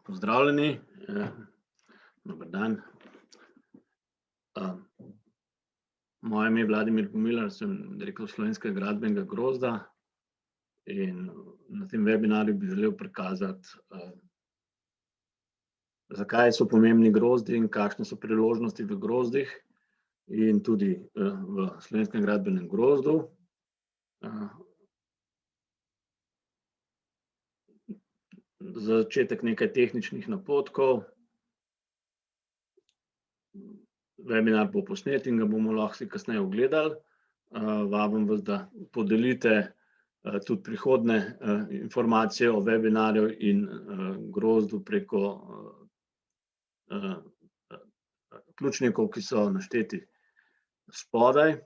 Pozdravljeni, dober dan. Moje ime je Vladimir Pomilar, sem direktor Slovenskega gradbenega grozda in na tem webinarju bi želel prikazati, zakaj so pomembni grozdi in kakšne so priložnosti v grozdih in tudi v Slovenskem gradbenem grozdu. Za začetek nekaj tehničnih napotkov. Webinar bo posnet in ga bomo lahko si kasneje ogledali. Vabim vas, da podelite tudi prihodnje informacije o webinarju in grozdu preko ključnikov, ki so našteti spodaj.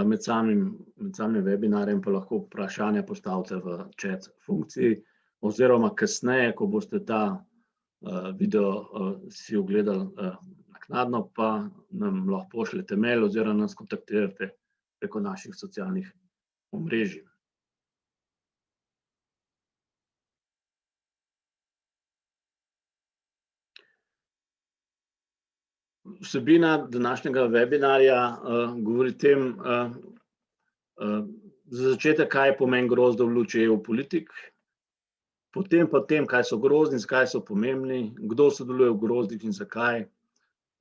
Med samim webinarjem pa lahko vprašanja postavite v chat funkciji oziroma kasneje, ko boste ta video si ogledali naknadno, pa nam lahko pošljete mail oziroma nas kontaktirate preko naših socialnih omrežij. Vsebina današnjega webinarja govori o tem, za začetek, kaj je pomen grozdov v luči EU politik, potem pa tem, kaj so grozdi in zakaj so pomembni, kdo sodeluje v grozdih in zakaj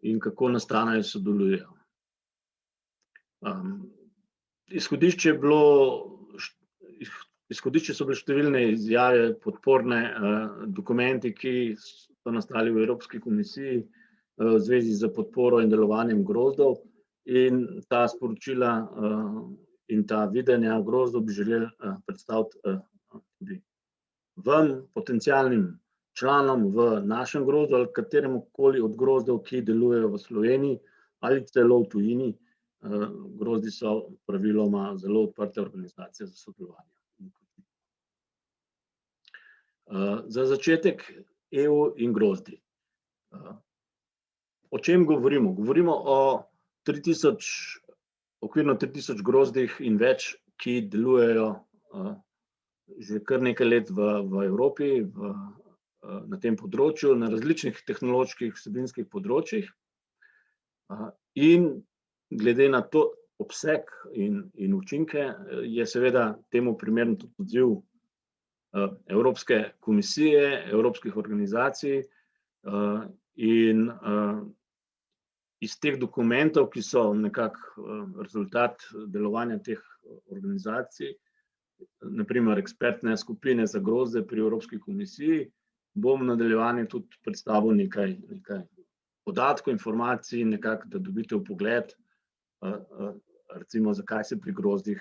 in kako nastanejo in sodelujejo. Izhodišče so bile številne izjave, podporne dokumenti, ki so nastali v Evropski komisiji v zvezi z podporo in delovanjem grozdov, in ta sporočila in ta videnja grozdov bi želeli predstaviti tudi vam, potencialnim članom v našem grozdu ali kateremukoli od grozdov, ki delujejo v Sloveniji ali celo v tujini. Grozdi so praviloma zelo odprte organizacije za sodelovanje. Za začetek EU in grozdi. O čem govorimo? Govorimo o okvirno 3000 grozdih in več, ki delujejo že kar nekaj let v Evropi na tem področju, na različnih tehnoloških vsebinskih področjih. In glede na to obseg in učinke je seveda temu primeren tudi odziv Evropske komisije, evropskih organizacij in iz teh dokumentov, ki so nekako rezultat delovanja teh organizacij, na primer ekspertne skupine za grozde pri Evropski komisiji, bom v nadaljevanju tudi predstavil nekaj podatkov, informacij, nekako, da dobite vpogled, recimo, zakaj se pri grozdih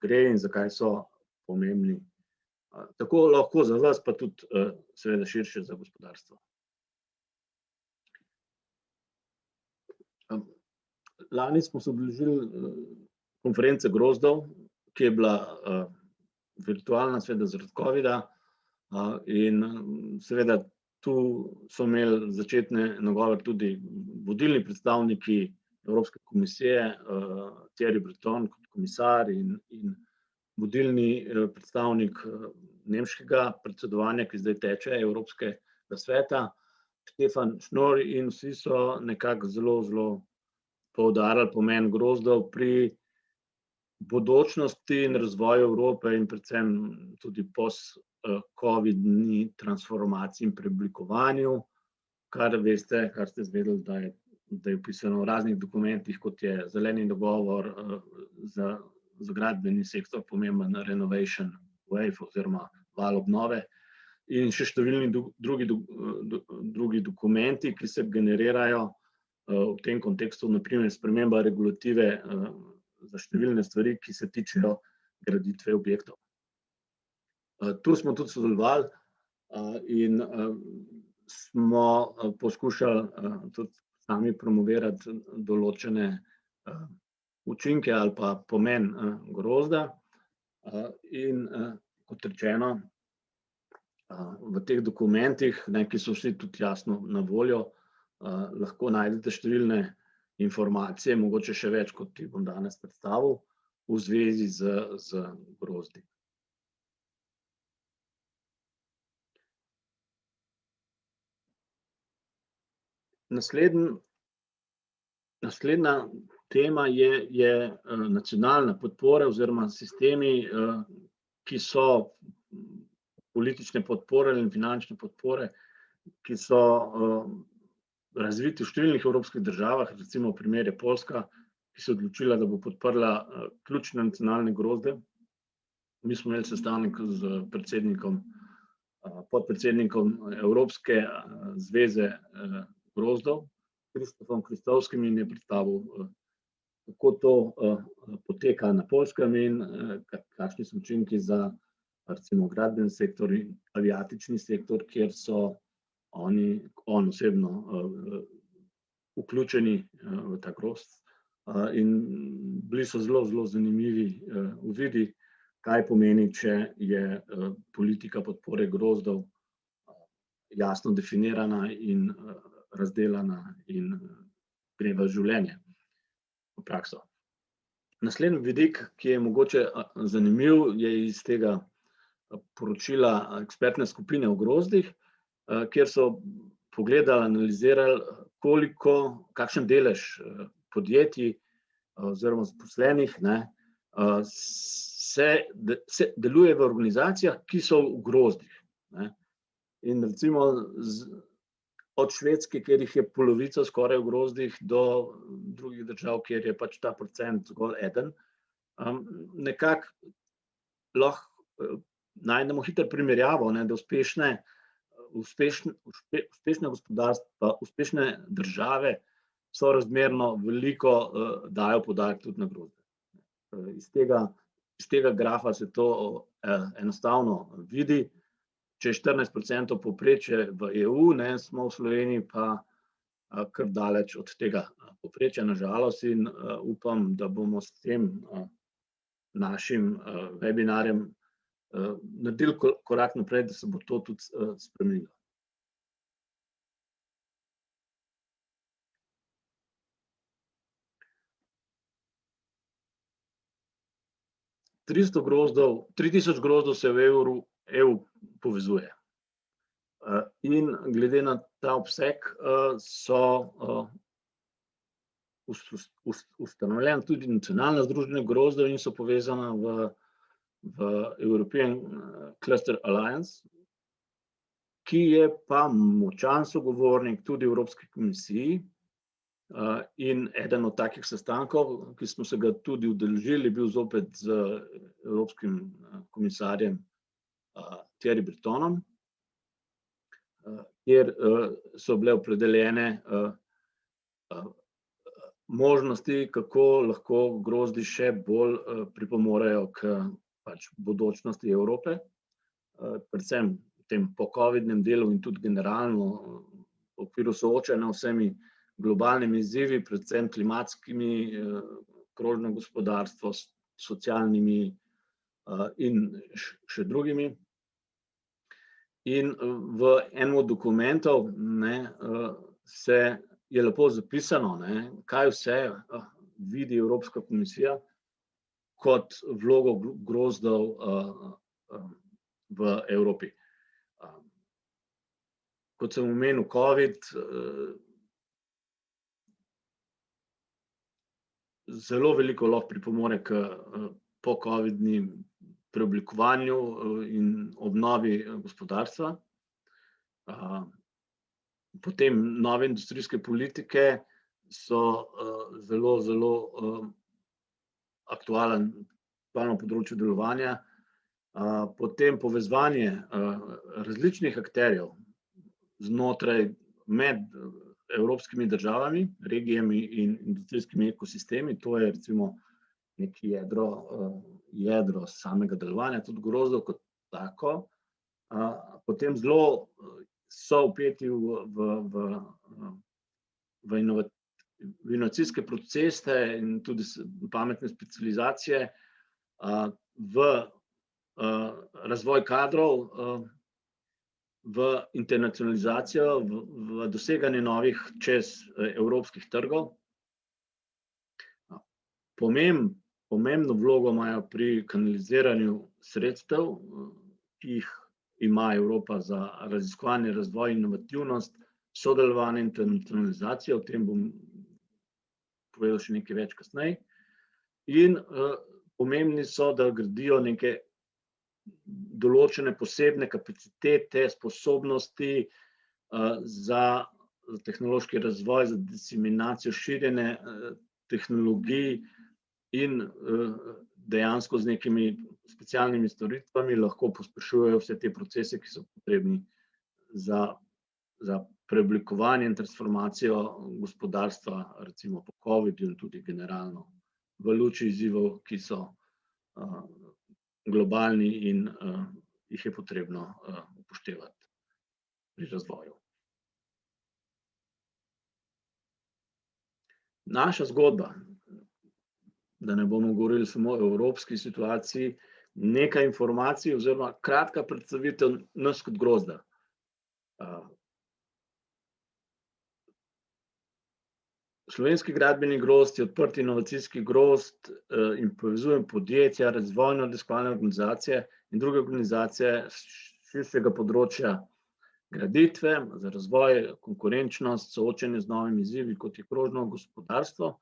gre in zakaj so pomembni. Tako lahko za vas, pa tudi seveda širše za gospodarstvo. Lani smo se udeležili konference grozdov, ki je bila virtualna, seveda zaradi covida, in seveda tu so imeli začetne nagovore tudi vodilni predstavniki Evropske komisije, Thierry Breton kot komisar in vodilni predstavnik nemškega predsedovanja, ki zdaj teče, Evropskega sveta, Stefan Schnorr, in vsi so nekako zelo poudarjali pomen grozdov pri bodočnosti in razvoju Evrope in predvsem tudi post-covidni transformaciji in preoblikovanju, kar veste, kar ste izvedeli, da je opisano v raznih dokumentih, kot je zeleni dogovor za gradbeni sektor, pomemben Renovation Wave oziroma val obnove, in še številni drugi dokumenti, ki se generirajo v tem kontekstu, na primer sprememba regulative za številne stvari, ki se tičejo graditve objektov. Tu smo tudi sodelovali in smo poskušali tudi sami promovirati določene učinke ali pa pomen grozda. In kot rečeno, v teh dokumentih, ki so vsi tudi jasno na voljo, lahko najdete številne informacije, mogoče še več, kot ti bom danes predstavil, v zvezi z grozdi. Naslednja tema je nacionalna podpora oziroma sistemi, ki so politične podpore in finančne podpore, ki so razviti v številnih evropskih državah, recimo primer je Poljska, ki se je odločila, da bo podprla ključne nacionalne grozde. Mi smo imeli sestanek z podpredsednikom Evropske zveze grozdov, Kristofom Kristovskim, in je predstavil, kako to poteka na Poljskem in kakšni so učinki za recimo gradbeni sektor in aviatični sektor, kjer so on osebno vključeni v ta grozd. In bili so zelo, zelo zanimivi uvidi, kaj pomeni, če je politika podpore grozdov jasno definirana in razdelana in gre v življenje, v prakso. Naslednji vidik, ki je mogoče zanimiv, je iz tega poročila ekspertne skupine o grozdih, kjer so pogledali, analizirali, kakšen delež podjetij oziroma zaposlenih se deluje v organizacijah, ki so v grozdih. In recimo od Švedske, kjer jih je polovica skoraj v grozdih, do drugih držav, kjer je pač ta procent zgolj eden, nekako lahko najdemo hitro primerjavo, da uspešna gospodarstva, uspešne države sorazmerno veliko dajo poudarek tudi na grozde. Iz tega grafa se to enostavno vidi. Če je 14% povprečje v EU, smo v Sloveniji pa kar daleč od tega povprečja, na žalost, in upam, da bomo s tem našim webinarjem naredili korak naprej, da se bo to tudi spremenilo. Tri tisoč grozdov se v EU povezuje. In glede na ta obseg so ustanovljena tudi nacionalna združenja grozdov in so povezana v European Cluster Alliance, ki je pa močan sogovornik tudi Evropski komisiji. In eden od takih sestankov, ki smo se ga tudi udeležili, bil zopet z evropskim komisarjem Thierry Bretonom, kjer so bile opredeljene možnosti, kako lahko grozdi še bolj pripomorejo k bodočnosti Evrope, predvsem v tem po-covidnem delu in tudi generalno v okviru soočanja vsemi globalnimi izzivi, predvsem klimatskimi, krožno gospodarstvo, socialnimi in še drugimi. In v enem od dokumentov je lepo zapisano, kaj vse vidi Evropska komisija kot vlogo grozdov v Evropi. Kot sem omenil, COVID zelo veliko lahko pripomore k po-covidnim preoblikovanju in obnovi gospodarstva. Potem nove industrijske politike so zelo, zelo aktualno področje delovanja. Potem povezovanje različnih akterjev med evropskimi državami, regijami in industrijskimi ekosistemi, to je recimo neki jedro samega delovanja, tudi grozdov kot tako. Potem zelo so vpeti v inovacijske procese in tudi pametne specializacije, v razvoj kadrov, v internacionalizacijo, v doseganje novih čez evropskih trgov. Pomembno vlogo imajo pri kanaliziranju sredstev, ki jih ima Evropa za raziskovanje, razvoj, inovativnost sodelovanje in internacionalizacijo, o tem bom povedal še nekaj več kasneje. In pomembni so, da gradijo neke določene posebne kapacitete, sposobnosti za tehnološki razvoj, za diseminacijo, širjenje tehnologij in dejansko z nekimi specialnimi storitvami lahko pospešujejo vse te procese, ki so potrebni za preoblikovanje in transformacijo gospodarstva, recimo po covidu in tudi generalno v luči izzivov, ki so globalni in jih je potrebno upoštevati pri razvoju. Naša zgodba, da ne bomo govorili samo o evropski situaciji, nekaj informacij oziroma kratka predstavitev nas kot grozda. Slovenski gradbeni grozd je odprt inovacijski grozd in povezuje podjetja, razvojno-raziskovalne organizacije in druge organizacije širšega področja graditve za razvoj, konkurenčnost, soočenje z novimi izzivi, kot je krožno gospodarstvo,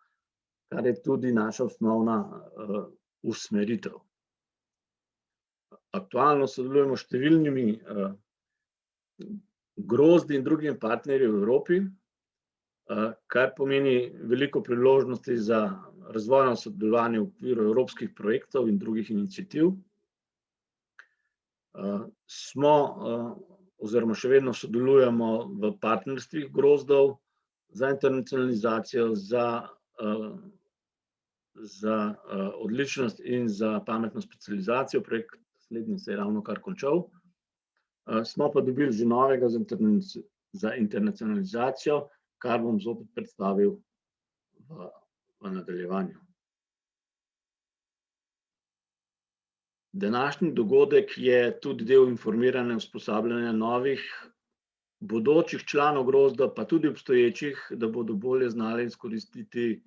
kar je tudi naša osnovna usmeritev. Aktualno sodelujemo s številnimi grozdi in drugimi partnerji v Evropi, kar pomeni veliko priložnosti za razvojno sodelovanje v okviru evropskih projektov in drugih iniciativ. Smo oziroma še vedno sodelujemo v partnerstvih grozdov za internacionalizacijo, za odličnost in za pametno specializacijo. Projekt slednji se je ravnokar končal. Smo pa dobili že novega za internacionalizacijo, kar bom zopet predstavil v nadaljevanju. Današnji dogodek je tudi del informiranja, usposabljanja novih bodočih članov grozda, pa tudi obstoječih, da bodo bolje znali izkoristiti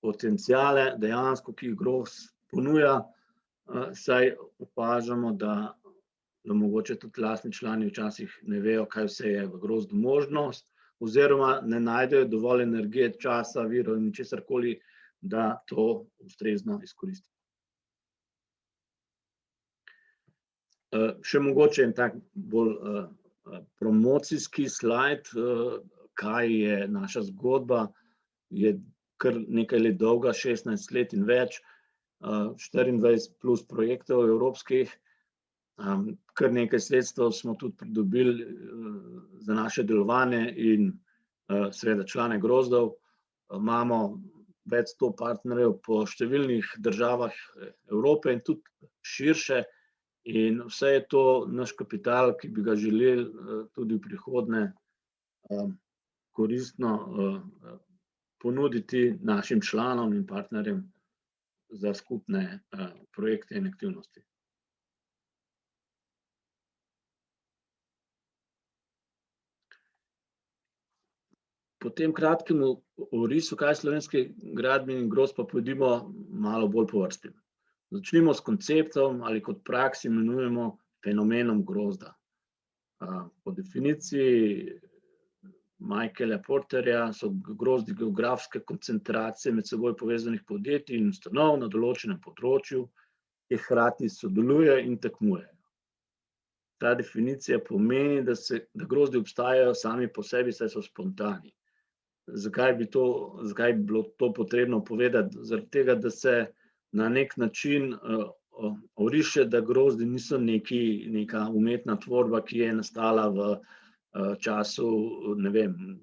potenciale dejansko, ki jih grozd ponuja, saj opažamo, da mogoče tudi lastni člani včasih ne vejo, kaj vse je v grozdu možnost, oziroma ne najdejo dovolj energije, časa, virov in česarkoli, da to ustrezno izkoristijo. Še mogoče en tak bolj promocijski slajd, kaj je naša zgodba, je kar nekaj let dolga, 16 let in več, 24 plus projektov evropskih, kar nekaj sredstev smo tudi pridobili za naše delovanje in seveda člane grozdov. Imamo več 100 partnerjev po številnih državah Evrope in tudi širše. In vse je to naš kapital, ki bi ga želeli tudi v prihodnje koristno ponuditi našim članom in partnerjem za skupne projekte in aktivnosti. Po tem kratkem orisu, kaj je slovenski gradbeni grozd, pa pojdimo malo bolj po vrsti. Začnimo s konceptom ali kot praksi imenujemo fenomenom grozda. Po definiciji Michaela Porterja so grozdi geografske koncentracije med seboj povezanih podjetij in ustanov na določenem področju, ki hkrati sodelujejo in tekmujejo. Ta definicija pomeni, da grozdi obstajajo sami po sebi, saj so spontani. Zakaj bi bilo to potrebno povedati? Zaradi tega, da se na nek način oriše, da grozdi niso neka umetna tvorba, ki je nastala v času, ne vem,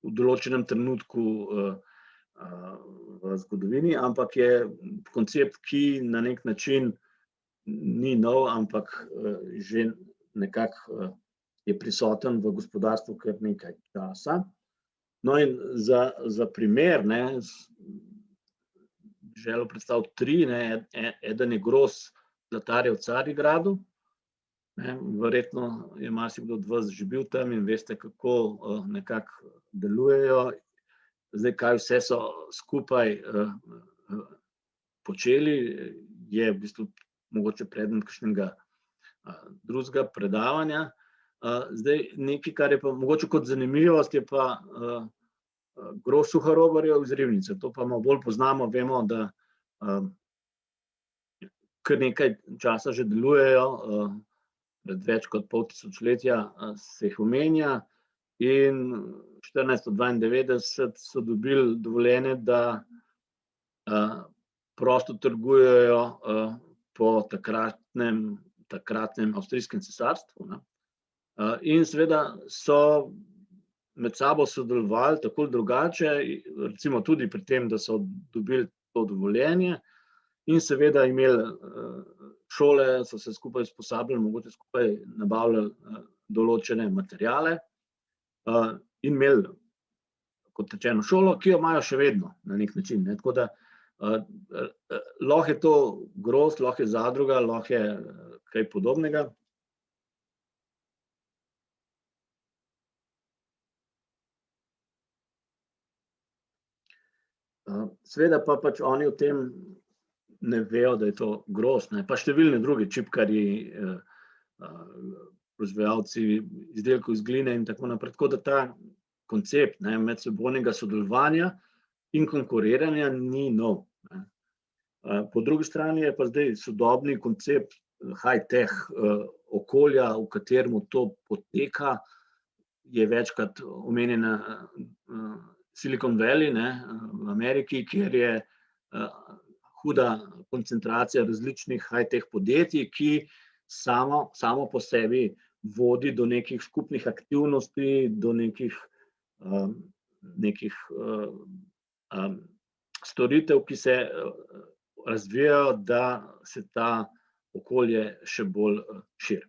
v določenem trenutku v zgodovini, ampak je koncept, ki na nek način ni nov, ampak že nekako je prisoten v gospodarstvu kar nekaj časa. No in za primer, želel predstaviti 3, eden je grozd Zlatarja v Carigradu. Verjetno je marsikdo od vas že bil tam in veste, kako nekako delujejo. Zdaj, kaj vse so skupaj počeli, je v bistvu mogoče predmet kakšnega drugega predavanja. Zdaj, nekaj, kar je pa mogoče kot zanimivost, je pa grozdj suhorobarjev iz Ribnice. To pa malo bolj poznamo, vemo, da kar nekaj časa že delujejo, pred več kot pol tisočletja se jih omenja in 1492 so dobili dovoljenje, da prosto trgujejo po takratnem avstrijskem cesarstvu. In seveda so med sabo sodelovali tako ali drugače, recimo tudi pri tem, da so dobili to dovoljenje in seveda imeli šole, so se skupaj usposabljali, mogoče skupaj nabavljali določene materiale in imeli, kot rečeno, šolo, ki jo imajo še vedno na nek način. Tako da lahko je to grozd, lahko je zadruga, lahko je kaj podobnega. Seveda pa pač oni o tem ne vejo, da je to grozd, pa številni drugi čipkarji, proizvajalci izdelkov iz gline in tako naprej. Tako da ta koncept medsebojnega sodelovanja in konkuriranja ni nov. Po drugi strani je pa zdaj sodobni koncept high-tech okolja, v katerem to poteka, je večkrat omenjena Silicon Valley v Ameriki, kjer je huda koncentracija različnih high-tech podjetij, ki samo po sebi vodi do nekih skupnih aktivnosti, do nekih storitev, ki se razvijajo, da se ta okolje še bolj širi.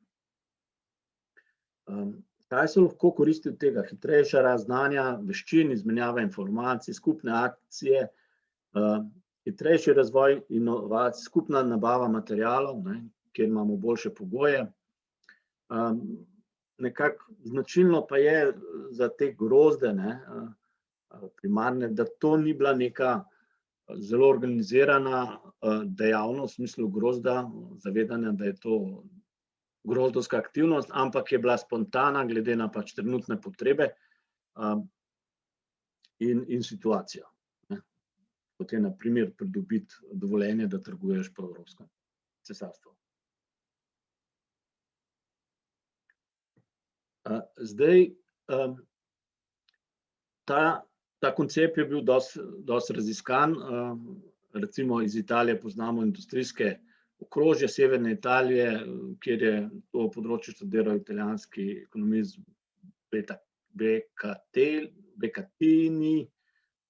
Kaj so lahko koristi od tega? Hitrejša rast znanja, veščin, izmenjava informacij, skupne akcije, hitrejši razvoj inovacij, skupna nabava materialov, kjer imamo boljše pogoje. Nekako značilno pa je za te grozde primarne, da to ni bila neka zelo organizirana dejavnost v smislu grozda, zavedanja, da je to grozdovska aktivnost, ampak je bila spontana glede na pač trenutne potrebe in situacijo. Kot je na primer pridobiti dovoljenje, da trguješ po Evropskem cesarstvu. Zdaj, ta koncept je bil dosti raziskan. Recimo iz Italije poznamo industrijske okrožje severne Italije, kjer je to področje študiral italijanski ekonomist Becattini,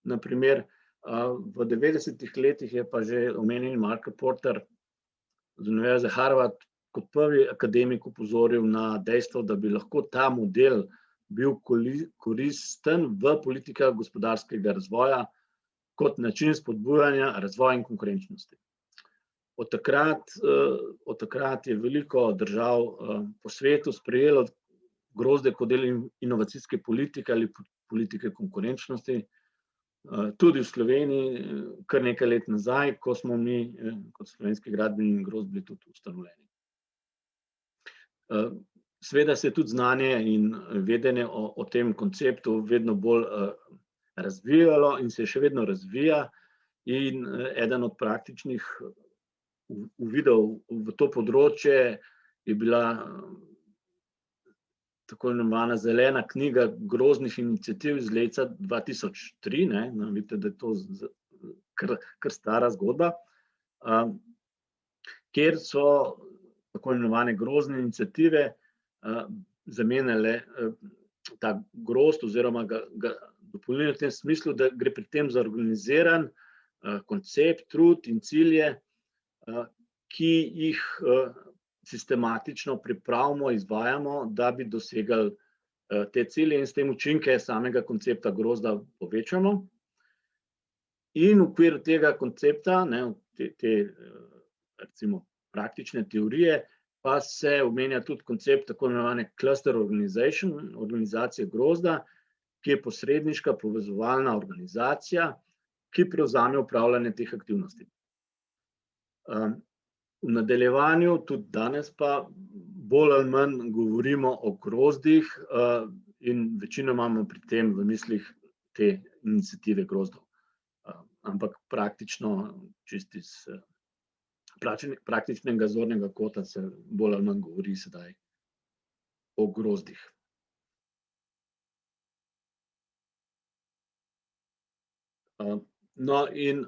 na primer. V 90-ih letih je pa že omenjeni Michael Porter z Univerze Harvard kot prvi akademik opozoril na dejstvo, da bi lahko ta model bil koristen v politikah gospodarskega razvoja kot način spodbujanja razvoja in konkurenčnosti. Od takrat je veliko držav po svetu sprejelo grozde kot del inovacijske politike ali politike konkurenčnosti. Tudi v Sloveniji kar nekaj let nazaj, ko smo mi kot Slovenski gradbeni grozd bili tudi ustanovljeni. Seveda se je tudi znanje in vedenje o tem konceptu vedno bolj razvijalo in se še vedno razvija. In eden od praktičnih uvidov v to področje je bila tako imenovana zelena knjiga grozdnih iniciativ iz leta 2003, vidite, da je to kar stara zgodba, kjer so tako imenovane grozdne iniciative zamenjale ta grozd oziroma ga dopolnili v tem smislu, da gre pri tem za organiziran koncept, trud in cilje, ki jih sistematično pripravimo, izvajamo, da bi dosegali te cilje in s tem učinke samega koncepta grozda povečamo. In v okviru tega koncepta, te recimo praktične teorije, pa se omenja tudi koncept tako imenovane cluster organization, organizacije grozda, ki je posredniška povezovalna organizacija, ki prevzame upravljanje teh aktivnosti. V nadaljevanju, tudi danes pa bolj ali manj govorimo o grozdih in večino imamo pri tem v mislih te iniciative grozdov. Ampak praktično, čist iz praktičnega zornega kota se bolj ali manj govori sedaj o grozdih. No, in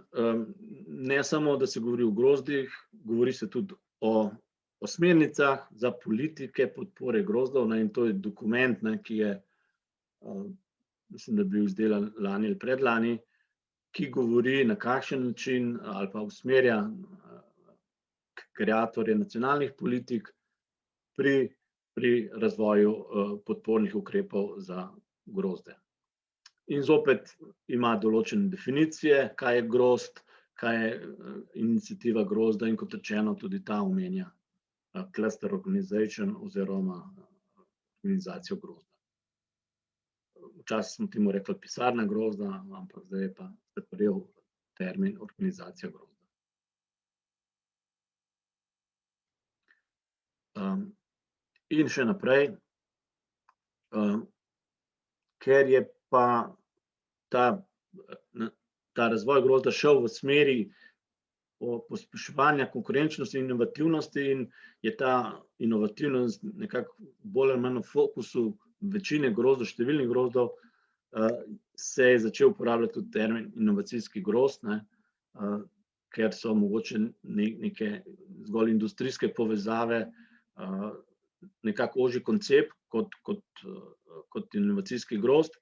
ne samo, da se govori o grozdih, govori se tudi o smernicah za politike podpore grozdov, ne, in to je dokument, ne, ki je, mislim, da je bil izdelan lani ali predlani, ki govori, na kakšen način ali pa usmerja kreatorje nacionalnih politik pri razvoju podpornih ukrepov za grozde. In zopet ima določene definicije, kaj je grozd, kaj je iniciativa grozda, in kot rečeno, tudi ta omenja cluster organization oziroma organizacijo grozda. Včasih smo temu rekli pisarna grozda, ampak zdaj je pa se prijel termin organizacija grozda. In še naprej, ker je pa ta razvoj grozda šel v smeri pospeševanja konkurenčnosti in inovativnosti, in je ta inovativnost nekako bolj ali manj v fokusu večine grozdov, številnih grozdov, se je začel uporabljati tudi termin inovacijski grozd, ne, ker so mogoče neke zgolj industrijske povezave nekako ožji koncept kot inovacijski grozd.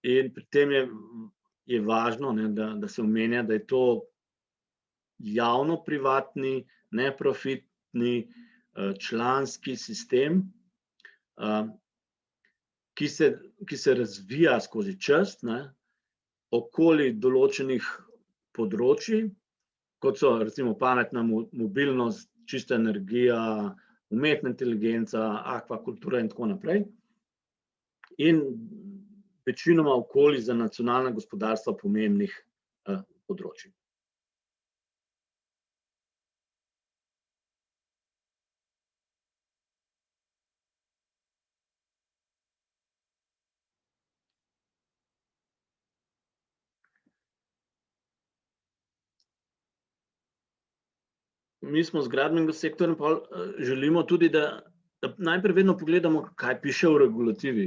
In pri tem je važno, ne, da se omenja, da je to javno-privatni, neprofitni, članski sistem, ki se razvija skozi čas, ne, okoli določenih področij, kot so recimo pametna mobilnost, čista energija, umetna inteligenca, akvakultura in tako naprej. In večinoma okoli za nacionalna gospodarstva pomembnih področij. Mi smo z gradbenega sektorja želimo tudi, da najprej vedno pogledamo, kaj piše v regulativi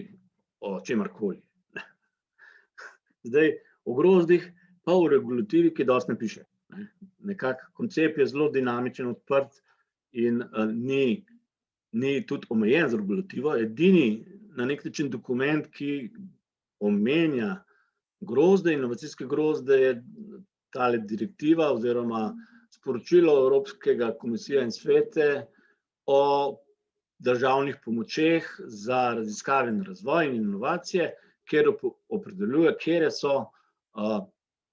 o čemarkoli. Zdaj, o grozdih pa v regulativi kaj dosti ne piše. Nekako koncept je zelo dinamičen, odprt in ni tudi omejen z regulativo. Edini na nek način dokument, ki omenja grozde, inovacijske grozde, je tale direktiva oziroma sporočilo Evropskega komisije in svete o državnih pomočeh za raziskave in razvoj in inovacije, kjer opredeljuje, katere so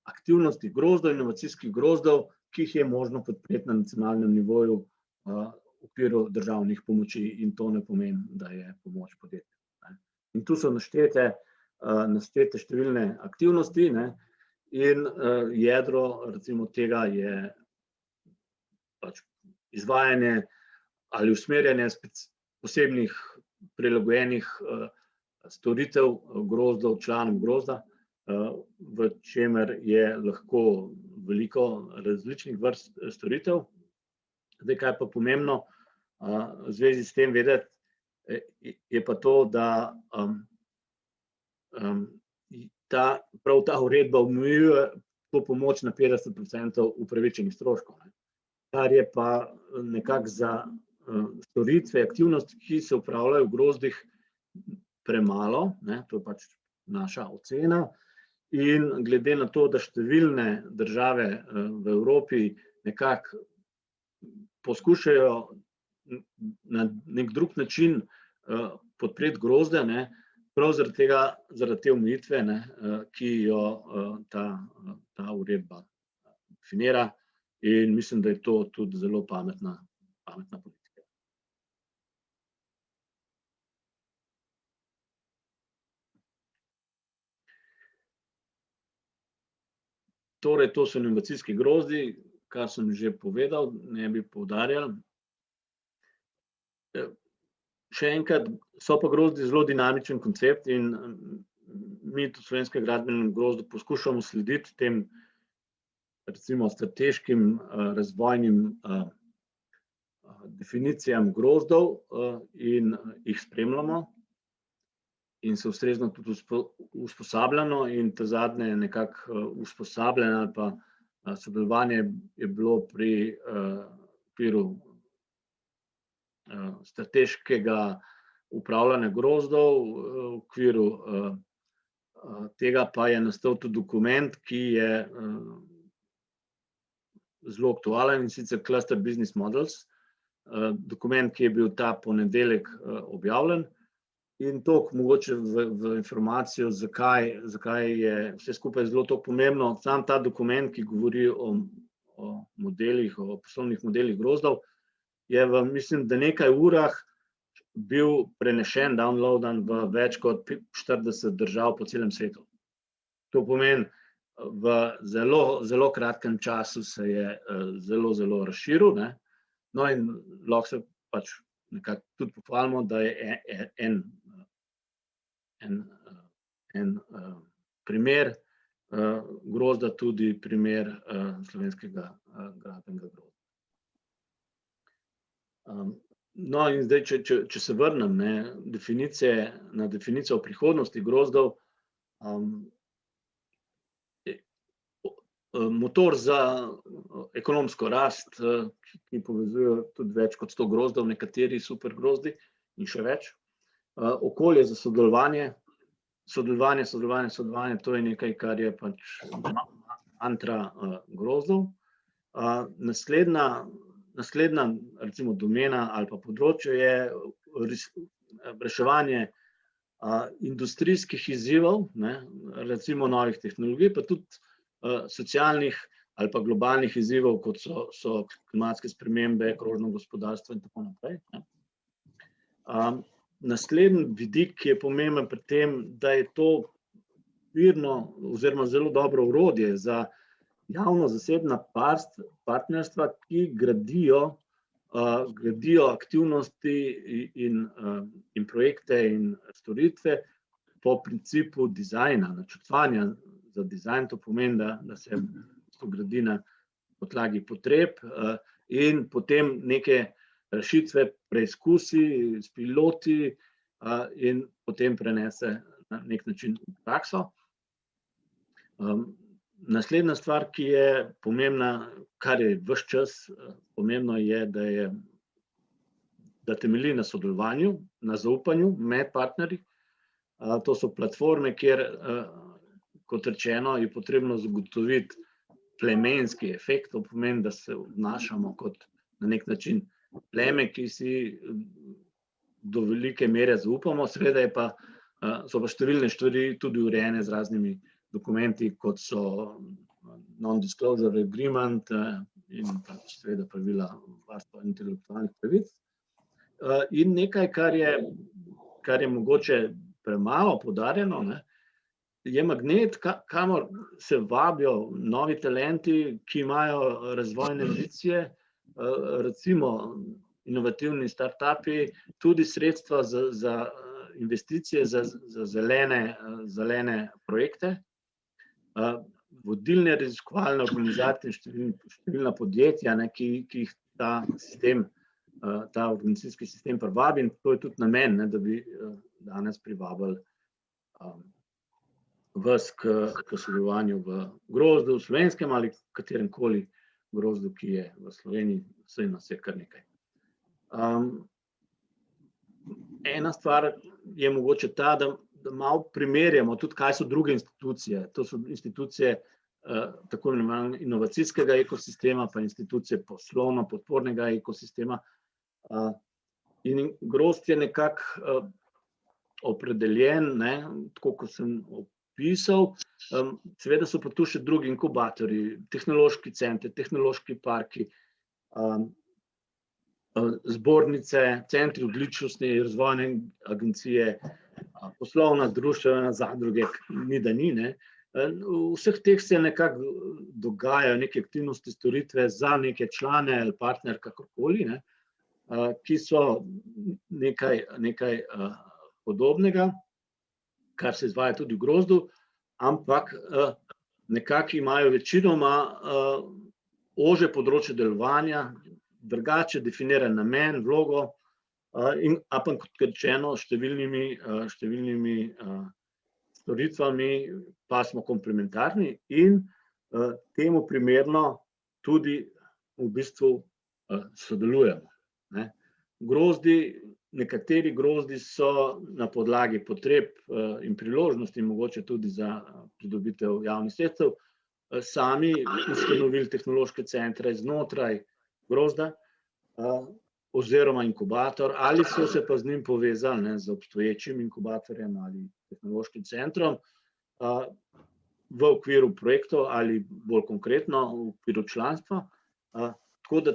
aktivnosti grozdov, inovacijskih grozdov, ki jih je možno podpreti na nacionalnem nivoju v okviru državnih pomoči, in to ne pomeni, da je pomoč podjetjem. In tu so naštete številne aktivnosti, ne, in jedro recimo tega je pač izvajanje ali usmerjanje posebnih prilagojenih storitev grozdov, članom grozda, v čemer je lahko veliko različnih vrst storitev. Zdaj, kaj pa pomembno v zvezi s tem vedeti, je pa to, da prav ta uredba omejuje to pomoč na 50% upravičenih stroškov, kar je pa nekako za storitve, aktivnosti, ki se opravljajo v grozdih, premalo, ne, to je pač naša ocena. In glede na to, da številne države v Evropi nekako poskušajo na nek drug način podpreti grozde, ne, prav zaradi te omejitve, ne, ki jo ta uredba definira, in mislim, da je to tudi zelo pametna politika. Torej, to so inovacijski grozdi, kar sem že povedal, ne bi poudarjal. Še enkrat, so pa grozdi zelo dinamičen koncept in mi v Slovenskem gradbenem grozdu poskušamo slediti tem, recimo, strateškim razvojnim definicijam grozdov in jih spremljamo in se ustrezno tudi usposabljamo in ta zadnje nekako usposabljanje ali pa sodelovanje je bilo pri okviru strateškega upravljanja grozdov, v okviru tega pa je nastal tudi dokument, ki je zelo aktualen, in sicer Cluster Business Models, dokument, ki je bil ta ponedeljek objavljen. In toliko mogoče v informacijo, zakaj je vse skupaj zelo toliko pomembno. Sam ta dokument, ki govori o modelih, o poslovnih modelih grozdov, je v, mislim, da nekaj urah bil prenešen, downloadan v več kot 40 držav po celem svetu. To pomeni, v zelo, zelo kratkem času se je zelo, zelo razširil, ne. No, in lahko se pač nekako tudi pohvalimo, da je en primer grozda tudi primer slovenskega gradbenega grozda. No, in zdaj, če se vrnem, ne, na definicijo o prihodnosti grozdov, motor za ekonomsko rast, ki povezuje tudi več kot 100 grozdov, nekateri super grozdi in še več. Okolje za sodelovanje, to je nekaj, kar je pač mantra grozdov. Naslednja recimo domena ali pa področje je reševanje industrijskih izzivov, ne, recimo novih tehnologij, pa tudi socialnih ali pa globalnih izzivov, kot so klimatske spremembe, krožno gospodarstvo in tako naprej, ne. Naslednji vidik, ki je pomemben pri tem, da je to virno oziroma zelo dobro orodje za javno-zasebna partnerstva, ki gradijo aktivnosti in projekte in storitve po principu dizajna, načrtovanja za dizajn. To pomeni, da se to gradi na podlagi potreb in potem neke rešitve preizkusi s piloti in potem prenese na nek način v prakso. Naslednja stvar, ki je pomembna, kar je ves čas pomembno, je, da temelji na sodelovanju, na zaupanju med partnerji. To so platforme, kjer, kot rečeno, je potrebno zagotoviti plemenski efekt. To pomeni, da se obnašamo kot na nek način pleme, ki si do velike mere zaupamo. Seveda so pa številne stvari tudi urejene z raznimi dokumenti, kot so non-disclosure agreement in seveda pravila varstva intelektualnih pravic. In nekaj, kar je mogoče premalo poudarjeno, ne, je magnet, kamor se vabijo novi talenti, ki imajo razvojne ambicije, recimo inovativni startupi, tudi sredstva za investicije, za zelene projekte. Vodilne raziskovalne organizacije, številna podjetja, ne, ki jih ta organizacijski sistem privabi, in to je tudi namen, ne, da bi danes privabili vas k sodelovanju v grozdu, v slovenskem ali kateremkoli grozdu, ki je v Sloveniji, saj nas je kar nekaj. Ena stvar je mogoče ta, da malo primerjamo tudi, kaj so druge institucije. To so institucije tako imenovanega inovacijskega ekosistema, pa institucije poslovno-podpornega ekosistema. In grozd je nekako opredeljen, ne, tako kot sem opisal. Seveda so pa tu še drugi inkubatorji, tehnološki centri, tehnološki parki, zbornice, centri odličnosti, razvojne agencije, poslovna društva, zadruge, ni da ni, ne. V vseh teh se nekako dogajajo neke aktivnosti, storitve za neke člane ali partner, kakorkoli, ne, ki so nekaj podobnega, kar se izvaja tudi v grozdu, ampak nekako imajo večinoma ožje področje delovanja, drugače definiran namen, vlogo, ampak kot rečeno, številnimi storitvami pa smo komplementarni in temu primerno tudi v bistvu sodelujemo. Nekateri grozdi so na podlagi potreb in priložnosti, mogoče tudi za pridobitev javnih sredstev, sami ustanovili tehnološke centre znotraj grozda oziroma inkubator, ali so se pa z njim povezali z obstoječim inkubatorjem ali tehnološkim centrom v okviru projektov ali bolj konkretno v okviru članstva. Tako da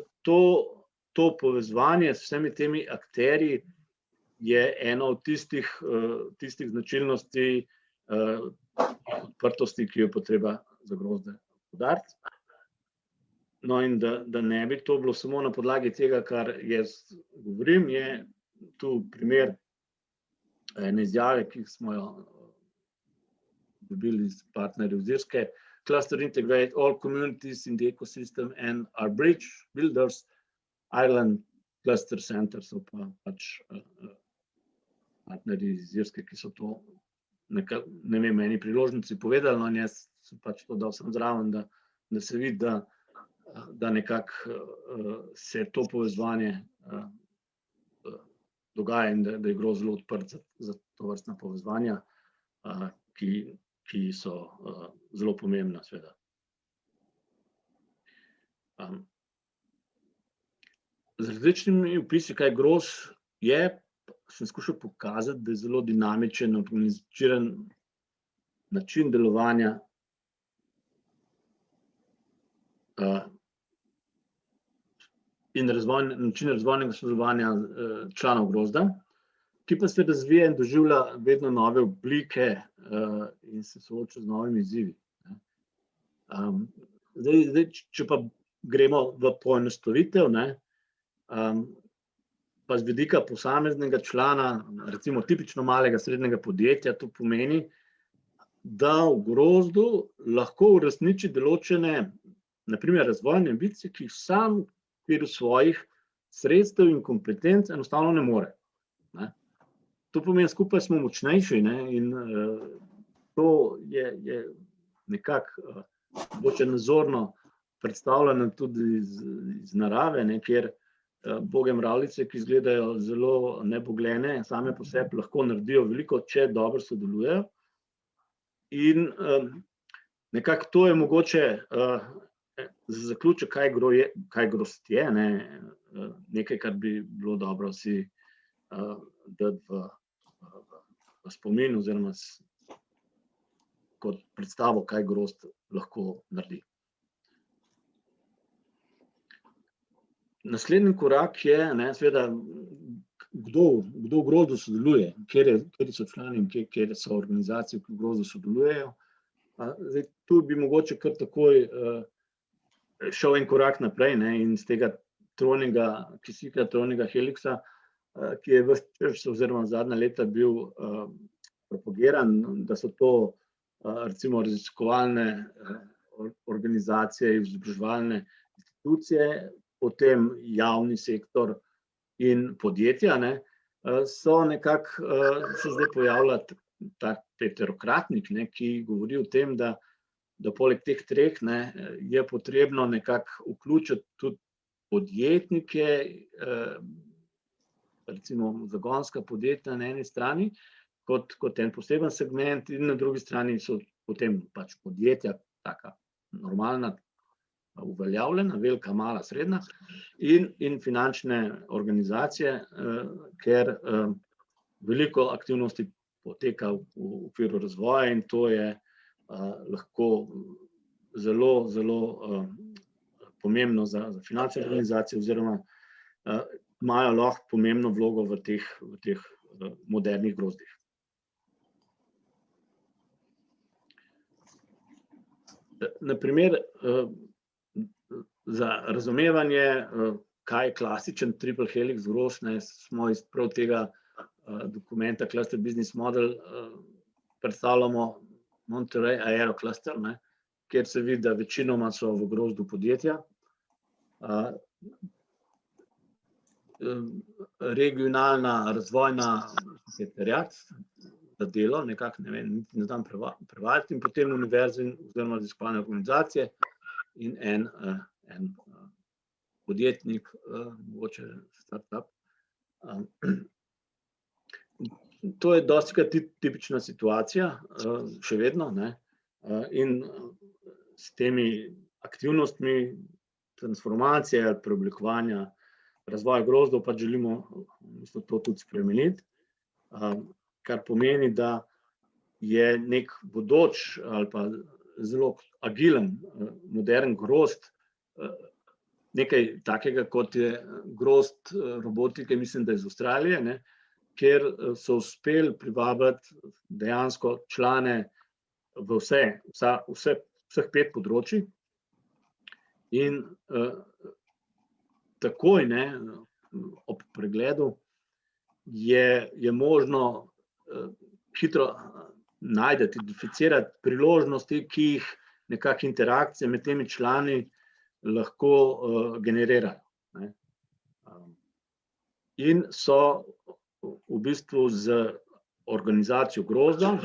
to povezovanje s vsemi temi akterji je ena od tistih značilnosti odprtosti, ki jo potreba za grozde poudariti. No in da ne bi to bilo samo na podlagi tega, kar jaz govorim, je tu primer ene izjave, ki smo jo dobili iz partnerjev iz Irske. Cluster integrate all communities in the ecosystem and are bridge builders. Ireland Cluster Center so pa pač partnerji iz Irske, ki so to ne vem, eni priložnici povedali, no in jaz sem pač to dal sem zraven, da se vidi, da nekako se to povezovanje dogaja in da je grozd zelo odprt za tovrstna povezovanja, ki so zelo pomembna, seveda. Z različnimi opisi, kaj grozd je, sem skušal pokazati, da je zelo dinamičen, organiziran način delovanja in način razvojnega sodelovanja članov grozda, ki pa se razvija in doživlja vedno nove oblike in se sooča z novimi izzivi. Zdaj, če pa gremo v poenostavitev, pa z vidika posameznega člana, recimo tipično malega srednjega podjetja, to pomeni, da v grozdu lahko uresniči določene, na primer razvojne ambicije, ki jih sam v okviru svojih sredstev in kompetenc enostavno ne more. To pomeni, skupaj smo močnejši in to je nekako mogoče nazorno predstavljeno tudi iz narave, kjer uboge mravljice, ki izgledajo zelo nebogljene, same po sebi lahko naredijo veliko, če dobro sodelujejo. In nekako to je mogoče za zaključek, kaj grozd je, nekaj, kar bi bilo dobro si dati v spomin oziroma kot predstavo, kaj grozd lahko naredi. Naslednji korak je, seveda, kdo v grozdu sodeluje, kateri so člani in katere so organizacije, ki v grozdu sodelujejo. Zdaj, tu bi mogoče kar takoj šel en korak naprej in z tega kisika trojnega heliksa, ki je ves čas oziroma zadnja leta bil propagiran, da so to recimo raziskovalne organizacije, izobraževalne institucije, potem javni sektor in podjetja, so nekako se zdaj pojavlja ta heterokratnik, ki govori o tem, da poleg teh treh je potrebno nekako vključiti tudi podjetnike, recimo zagonska podjetja na eni strani, kot en poseben segment, in na drugi strani so potem pač podjetja, taka normalna, uveljavljena, velika, mala, srednja, in finančne organizacije, ker veliko aktivnosti poteka v okviru razvoja in to je lahko zelo, zelo pomembno za finančne organizacije oziroma imajo lahko pomembno vlogo v teh modernih grozdih. Naprimer, za razumevanje, kaj je klasičen triple helix grozd, smo iz prav tega dokumenta Cluster Business Model predstavljamo Monterey Aero Cluster, kjer se vidi, da večinoma so v grozdu podjetja. Regionalna razvojna reakcija za delo, nekako ne znam prevajati, in potem univerze oziroma raziskovalne organizacije in en podjetnik, mogoče startup. To je dostikrat tipična situacija, še vedno, in s temi aktivnostmi transformacije ali preoblikovanja razvoja grozdov pa želimo to tudi spremeniti, kar pomeni, da je nek bodoč ali pa zelo agilen, modern grozd, nekaj takega, kot je grozd robotike, mislim, da iz Avstralije, kjer so uspeli privabiti dejansko člane v vseh 5 področij in takoj, ob pregledu je možno hitro najti, identificirati priložnosti, ki jih nekako interakcije med temi člani lahko generirajo. In so v bistvu z organizacijo grozda,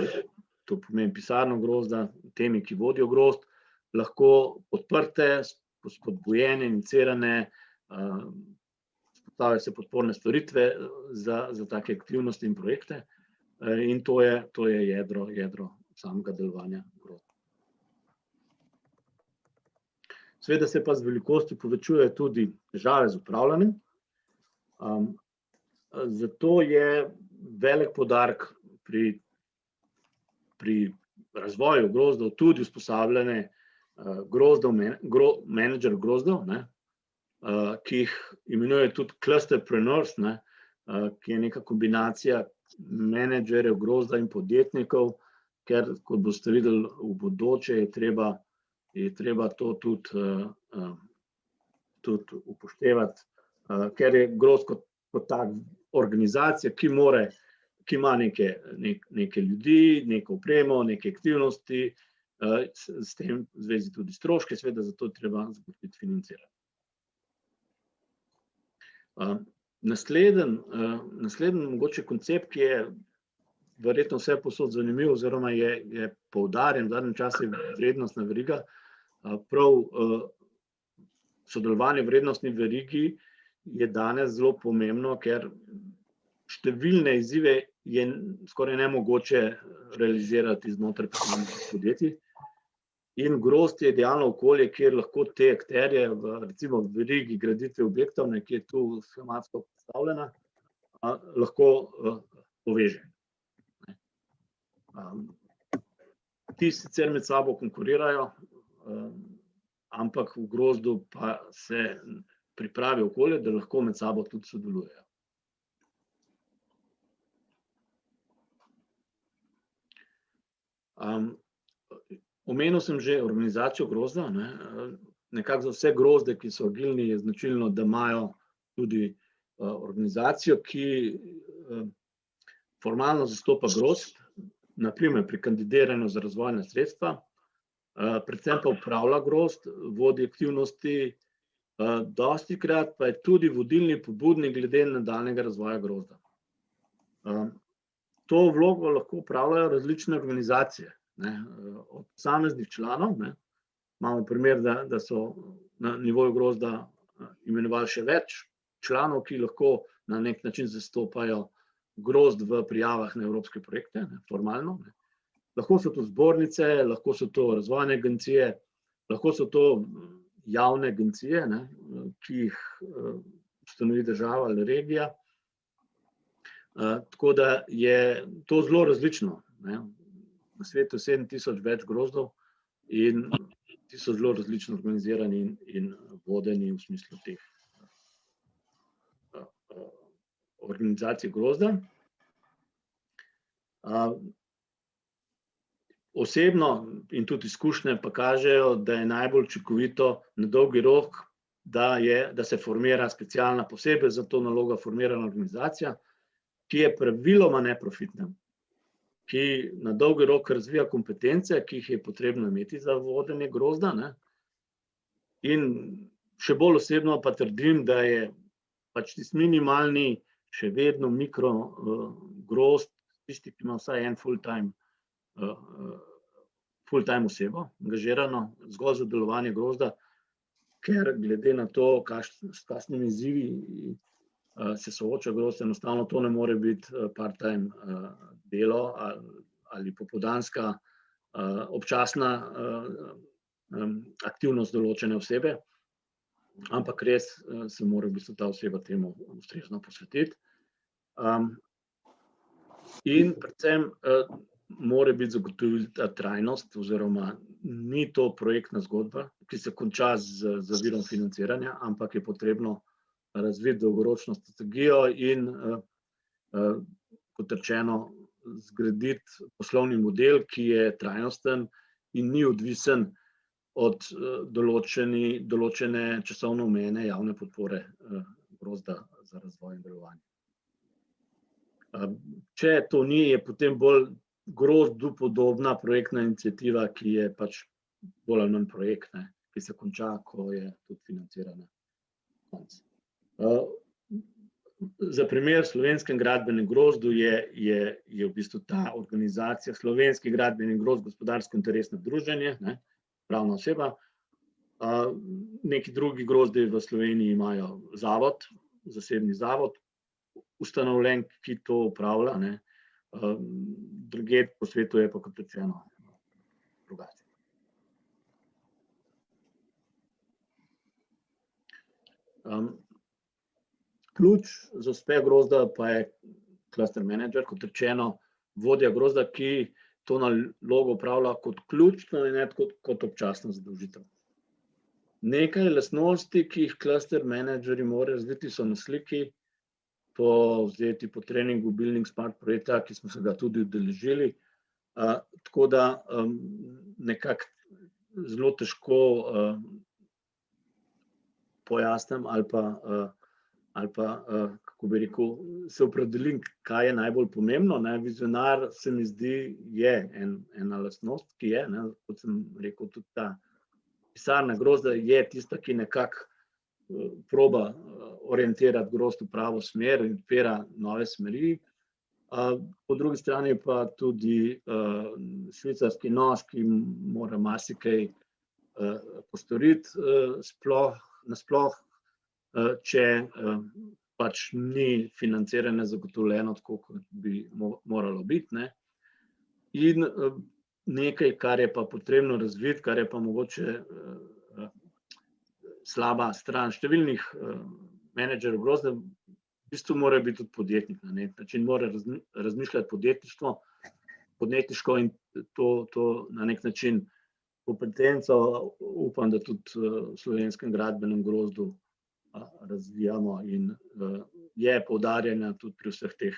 to pomeni pisarno grozda, temi, ki vodijo grozd, lahko podprte, spodbujene, inicirane, spostavljajo se podporne storitve za take aktivnosti in projekte, in to je jedro samega delovanja grozda. Seveda se pa z velikostjo povečujejo tudi težave z upravljanjem, zato je velik poudarek pri razvoju grozdov tudi usposabljanje menedžerjev grozdov, ki jih imenuje tudi clusterpreneurs, ki je neka kombinacija menedžerjev grozda in podjetnikov, ker, kot boste videli v bodoče, je treba to tudi upoštevati, ker je grozd kot tak organizacija, ki ima neke ljudi, neko opremo, neke aktivnosti, s tem v zvezi tudi stroške, seveda zato je treba zagotoviti financiranje. Naslednji mogoče koncept, ki je verjetno vse povsod zanimiv oziroma je poudarjen v zadnjem času, je vrednostna veriga. Prav sodelovanje v vrednostni verigi je danes zelo pomembno, ker številne izzive je skoraj nemogoče realizirati znotraj podjetij. In grozd je idealno okolje, kjer lahko te akterje recimo v verigi graditve objektov, ki je tu schematsko predstavljena, lahko poveže. Ti sicer med sabo konkurirajo, ampak v grozdu pa se pripravi okolje, da lahko med sabo tudi sodelujejo. Omenil sem že organizacijo grozda. Nekako za vse grozde, ki so agilni, je značilno, da imajo tudi organizacijo, ki formalno zastopa grozd, naprimer pri kandidiranju za razvojna sredstva, predvsem pa upravlja grozd, vodi aktivnosti, dostikrat pa je tudi vodilni pobudnik glede nadaljnjega razvoja grozda. To vlogo lahko upravljajo različne organizacije. Od posameznih članov, imamo primer, da so na nivoju grozda imenovali še več članov, ki lahko na nek način zastopajo grozd v prijavah na evropske projekte, formalno. Lahko so to zbornice, lahko so to razvojne agencije, lahko so to javne agencije, ki jih ustanovi država ali regija. Tako da je to zelo različno. Na svetu 7000 več grozdov in ti so zelo različno organizirani in vodeni v smislu teh organizacij grozda. Osebno in tudi izkušnje pa kažejo, da je najbolj učinkovito na dolgi rok, da se formira specialna, posebej za to nalogo formirana organizacija, ki je praviloma neprofitna, ki na dolgi rok razvija kompetence, ki jih je potrebno imeti za vodenje grozda, ne. In še bolj osebno pa trdim, da je pač tisti minimalni, še vedno mikro grozd, tisti, ki ima vsaj en full-time osebo, angažirano, zgolj za delovanje grozda, ker glede na to, s kakšnimi izzivi se sooča grozd, enostavno to ne more biti part-time delo ali popoldanska občasna aktivnost določene osebe, ampak res se mora v bistvu ta oseba temu ustrezno posvetiti. In predvsem mora biti zagotovljena trajnost, oziroma ni to projektna zgodba, ki se konča z virom financiranja, ampak je potrebno razviti dolgoročno strategijo in, kot rečeno, zgraditi poslovni model, ki je trajnosten in ni odvisen od določene časovno omejene javne podpore grozda za razvoj in delovanje. Če to ni, je potem bolj grozdu podobna projektna iniciativa, ki je pač bolj ali manj projekt, ne, ki se konča, ko je tudi financirana konec. Za primer Slovenskem gradbenem grozdu je v bistvu ta organizacija Slovenski gradbeni grozd gospodarsko interesno združenje, ne, pravna oseba. Neki drugi grozdi v Sloveniji imajo zavod, zasebni zavod, ustanovljen, ki to upravlja, ne. Drugje po svetu je pa, kot rečeno, drugače. Ključ za uspeh grozda pa je cluster manager, kot rečeno, vodja grozda, ki to nalogo opravlja kot ključno in ne kot občasno zadolžitev. Nekaj lastnosti, ki jih cluster managerji morajo razviti, so na sliki, vzeti po treningu Building Smart projekta, ki smo se ga tudi udeležili. Tako da nekako zelo težko pojasnim ali pa, kako bi rekel, se opredelim, kaj je najbolj pomembno, ne. Vizionar se mi zdi, je ena lastnost, ki je, ne, kot sem rekel, tudi ta pisarna grozda je tista, ki nekako proba orientirati grozd v pravo smer in odpira nove smeri. Po drugi strani pa tudi švicarski nož, ki mora marsikaj postoriti, nasploh, če pač ni financiranje zagotovljeno tako, kot bi moralo biti, ne. In nekaj, kar je pa potrebno razviti, kar je pa mogoče slaba stran številnih menedžerjev grozda, v bistvu mora biti tudi podjetnik na nek način, mora razmišljati podjetniško in to na nek način kompetenco, upam, da tudi v Slovenskem gradbenem grozdu razvijamo in je poudarjena tudi pri vseh teh